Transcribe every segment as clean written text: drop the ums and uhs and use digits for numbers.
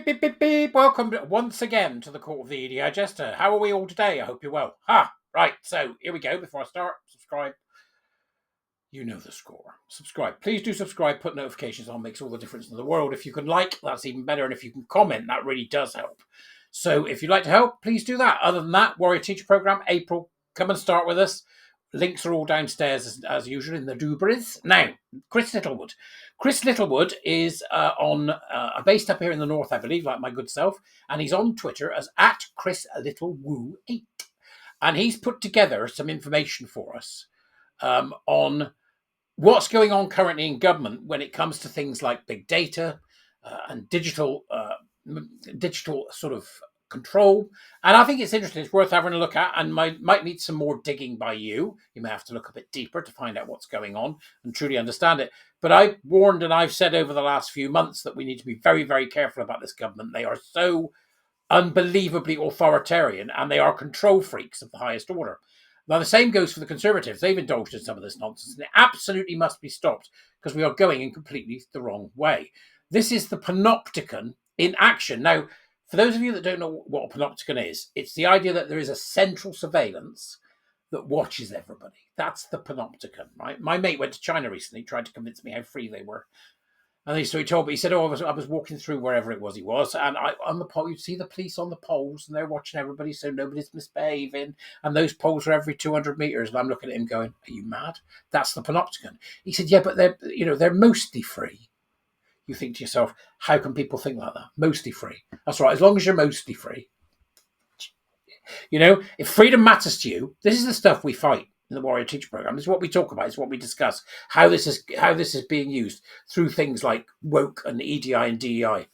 beep, beep, beep. Welcome once again to the court of the Edijester. How are we all today? I hope you're well. Right, so here we go. Before I start, subscribe. You know the score. Subscribe. Please do subscribe. Put notifications on. Makes all the difference in the world. If you can like, that's even better. And if you can comment, that really does help. So if you'd like to help, please do that. Other than that, Warrior Teacher Program, April, come and start with us. Links are all downstairs as usual in the Dubris. Now, Chris Littlewood. Chris Littlewood is based up here in the north, I believe, like my good self, and he's on Twitter as @ChrisLittleWoo8. And he's put together some information for us on what's going on currently in government when it comes to things like big data and digital sort of control. And I think it's interesting. It's worth having a look at, and might need some more digging by you. You may have to look a bit deeper to find out what's going on and truly understand it. But I've warned and I've said over the last few months that we need to be very, very careful about this government. They are so unbelievably authoritarian, and they are control freaks of the highest order. Now, the same goes for the Conservatives. They've indulged in some of this nonsense, and it absolutely must be stopped because we are going in completely the wrong way. This is the panopticon in action. Now, for those of you that don't know what a panopticon is, it's the idea that there is a central surveillance that watches everybody. That's the panopticon, right? My mate went to China recently, tried to convince me how free they were. And so he told me, he said, I was walking through wherever it was he was, and on the pole, you'd see the police on the poles, and they're watching everybody, so nobody's misbehaving. And those poles are every 200 meters. And I'm looking at him going, are you mad? That's the panopticon. He said, yeah, but they're mostly free. You think to yourself, how can people think like that? Mostly free. That's right. As long as you're mostly free. If freedom matters to you, this is the stuff we fight in the Warrior Teacher Program. This is what we talk about. It's what we discuss. How this is being used through things like woke and EDI and DEI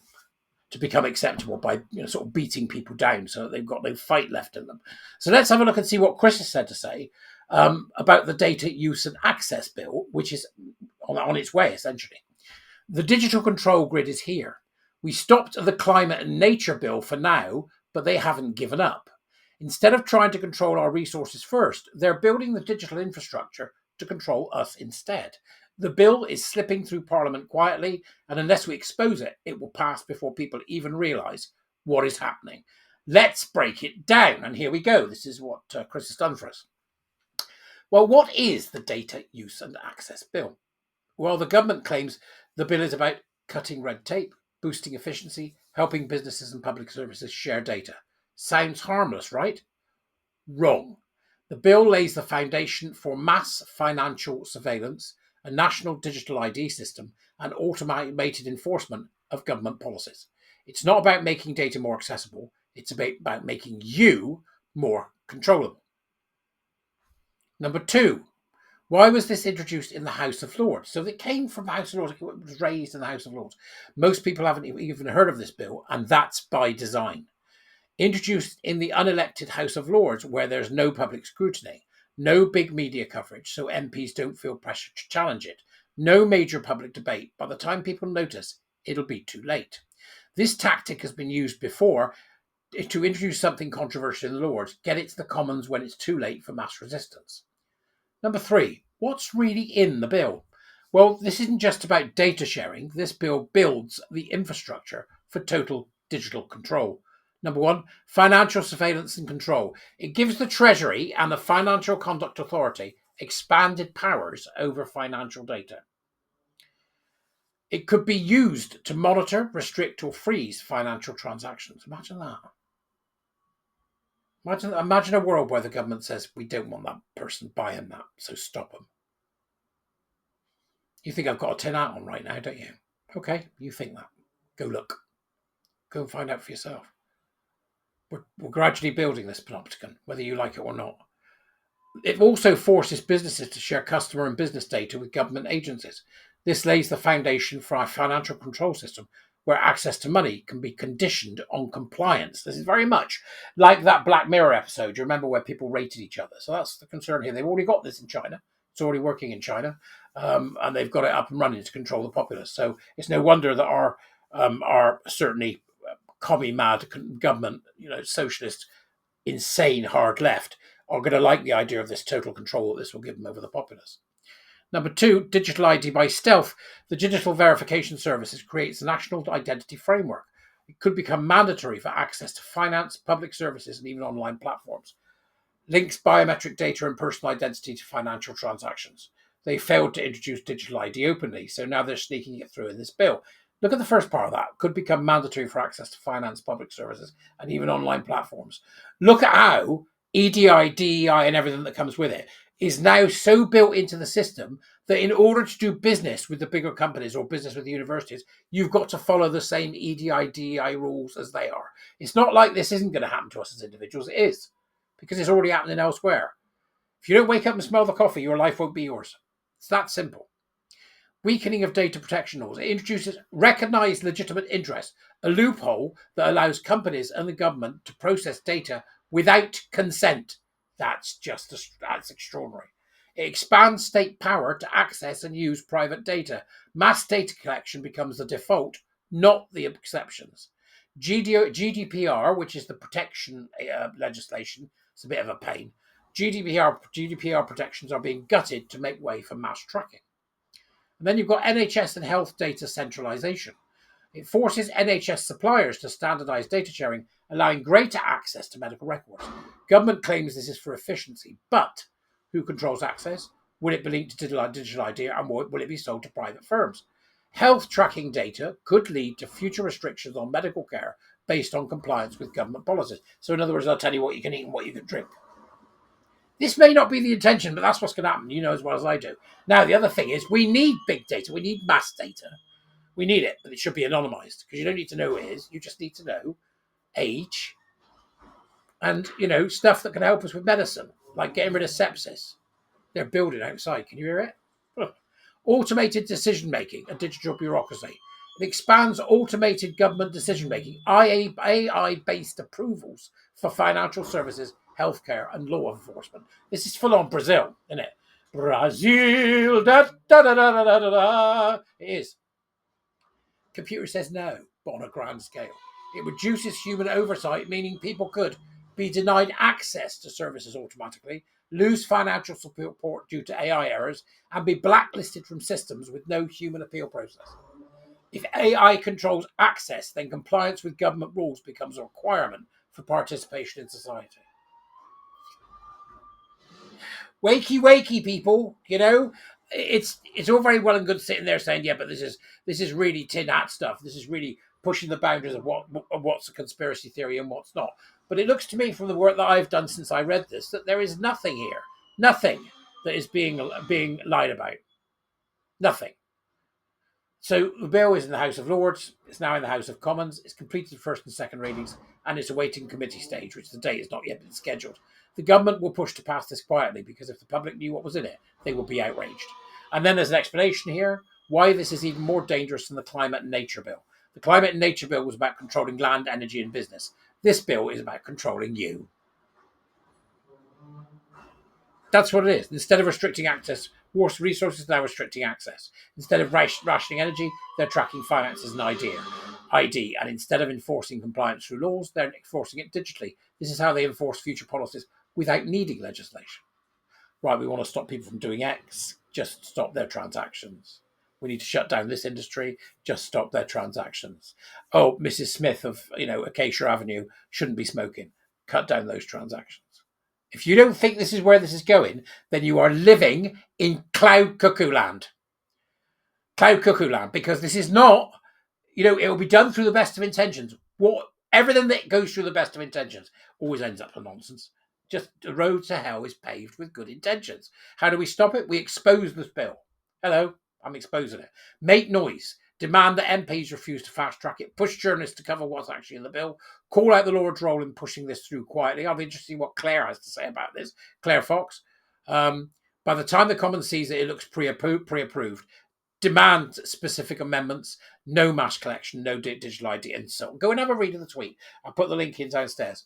to become acceptable by sort of beating people down so that they've got no fight left in them. So let's have a look and see what Chris has said to say about the Data Use and Access Bill, which is on its way, essentially. The digital control grid is here. We stopped the Climate and Nature Bill for now, but they haven't given up. Instead of trying to control our resources first, they're building the digital infrastructure to control us instead. The bill is slipping through Parliament quietly, and unless we expose it, it will pass before people even realise what is happening. Let's break it down. And here we go. This is what Chris has done for us. Well, what is the Data Use and Access Bill? Well, the government claims the bill is about cutting red tape, boosting efficiency, helping businesses and public services share data. Sounds harmless, right? Wrong. The bill lays the foundation for mass financial surveillance, a national digital ID system, and automated enforcement of government policies. It's not about making data more accessible. It's about making you more controllable. Number 2. Why was this introduced in the House of Lords? So it came from the House of Lords. It was raised in the House of Lords. Most people haven't even heard of this bill, and that's by design. Introduced in the unelected House of Lords, where there's no public scrutiny, no big media coverage, so MPs don't feel pressure to challenge it, no major public debate. By the time people notice, it'll be too late. This tactic has been used before to introduce something controversial in the Lords, get it to the Commons when it's too late for mass resistance. Number 3, what's really in the bill? Well, this isn't just about data sharing. This bill builds the infrastructure for total digital control. Number 1, financial surveillance and control. It gives the Treasury and the Financial Conduct Authority expanded powers over financial data. It could be used to monitor, restrict, or freeze financial transactions. Imagine that. Imagine a world where the government says, we don't want that person buying that, so stop them. You think I've got a tin hat on right now, don't you? Okay, you think that. Go look. Go and find out for yourself. We're gradually building this panopticon, whether you like it or not. It also forces businesses to share customer and business data with government agencies. This lays the foundation for our financial control system, where access to money can be conditioned on compliance. This is very much like that Black Mirror episode. You remember where people rated each other? So that's the concern here. They've already got this in China. It's already working in China, and they've got it up and running to control the populace. So it's no wonder that our certainly commie-mad government, socialist, insane hard left, are going to like the idea of this total control that this will give them over the populace. Number 2, digital ID by stealth. The Digital Verification Services creates a national identity framework It could become mandatory for access to finance, public services, and even online platforms. Links biometric data and personal identity to financial transactions. They failed to introduce digital ID openly, so now they're sneaking it through in this bill. Look at the first part of that. Could become mandatory for access to finance, public services, and even online platforms. Look at how EDI, DEI, and everything that comes with it is now so built into the system that in order to do business with the bigger companies or business with the universities, you've got to follow the same EDI, DEI rules as they are. It's not like this isn't going to happen to us as individuals. It is, because it's already happening elsewhere. If you don't wake up and smell the coffee, your life won't be yours. It's that simple. Weakening of data protection laws. It introduces recognized legitimate interest, a loophole that allows companies and the government to process data without consent. That's extraordinary. It expands state power to access and use private data. Mass data collection becomes the default, not the exceptions. GDPR, which is the protection legislation, it's a bit of a pain. GDPR protections are being gutted to make way for mass tracking. And then you've got NHS and health data centralisation. It forces NHS suppliers to standardise data sharing, allowing greater access to medical records. Government claims this is for efficiency, but who controls access? Will it be linked to digital ID, and will it be sold to private firms? Health tracking data could lead to future restrictions on medical care based on compliance with government policies. So in other words, they'll tell you what you can eat and what you can drink. This may not be the intention, but that's what's going to happen. You know as well as I do. Now, the other thing is we need big data. We need mass data. We need it, but it should be anonymized because you don't need to know who it is. You just need to know age and, stuff that can help us with medicine, like getting rid of sepsis. They're building outside. Can you hear it? Automated decision-making, a digital bureaucracy. It expands automated government decision-making, AI-based approvals for financial services, healthcare, and law enforcement. This is full-on Brazil, isn't it? Brazil, da da da da da da da. It is. Computer says no, but on a grand scale. It reduces human oversight, meaning people could be denied access to services automatically, lose financial support due to AI errors, and be blacklisted from systems with no human appeal process. If AI controls access, then compliance with government rules becomes a requirement for participation in society. Wakey, wakey, people! It's all very well and good sitting there saying, yeah, but this is really tin hat stuff. This is really pushing the boundaries of what's a conspiracy theory and what's not. But it looks to me, from the work that I've done since I read this, that there is nothing here, nothing that is being lied about, nothing. So the bill is in the House of Lords. It's now in the House of Commons. It's completed first and second readings, and it's awaiting committee stage, which the date has not yet been scheduled. The government will push to pass this quietly because if the public knew what was in it, they would be outraged. And then there's an explanation here why this is even more dangerous than the Climate and Nature Bill. The Climate and Nature Bill was about controlling land, energy, and business. This bill is about controlling you. That's what it is. Instead of restricting access, water resources, now restricting access. Instead of rationing energy, they're tracking finances and ID. And instead of enforcing compliance through laws, they're enforcing it digitally. This is how they enforce future policies without needing legislation. Right, we want to stop people from doing X, just stop their transactions. We need to shut down this industry, just stop their transactions. Oh, Mrs. Smith of, Acacia Avenue shouldn't be smoking. Cut down those transactions. If you don't think this is where this is going, then you are living in cloud cuckoo land. Cloud cuckoo land, because this is not, it will be done through the best of intentions. Everything that goes through the best of intentions always ends up in nonsense. Just the road to hell is paved with good intentions. How do we stop it? We expose this bill. Hello, I'm exposing it. Make noise. Demand that MPs refuse to fast track it. Push journalists to cover what's actually in the bill. Call out the Lord's role in pushing this through quietly. I'll be interested in what Claire has to say about this. Claire Fox. By the time the Commons sees it, it looks pre-approved. Demand specific amendments. No mass collection. No digital ID. And so on. Go and have a read of the tweet. I'll put the link in downstairs.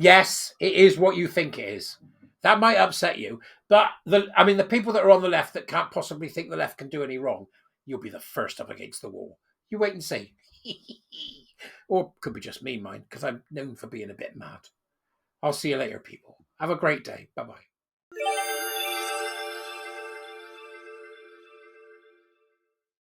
Yes, it is what you think it is. That might upset you, but the people that are on the left that can't possibly think the left can do any wrong, you'll be the first up against the wall. You wait and see. Or could be just me, mind, because I'm known for being a bit mad. I'll see you later, people. Have a great day. Bye-bye.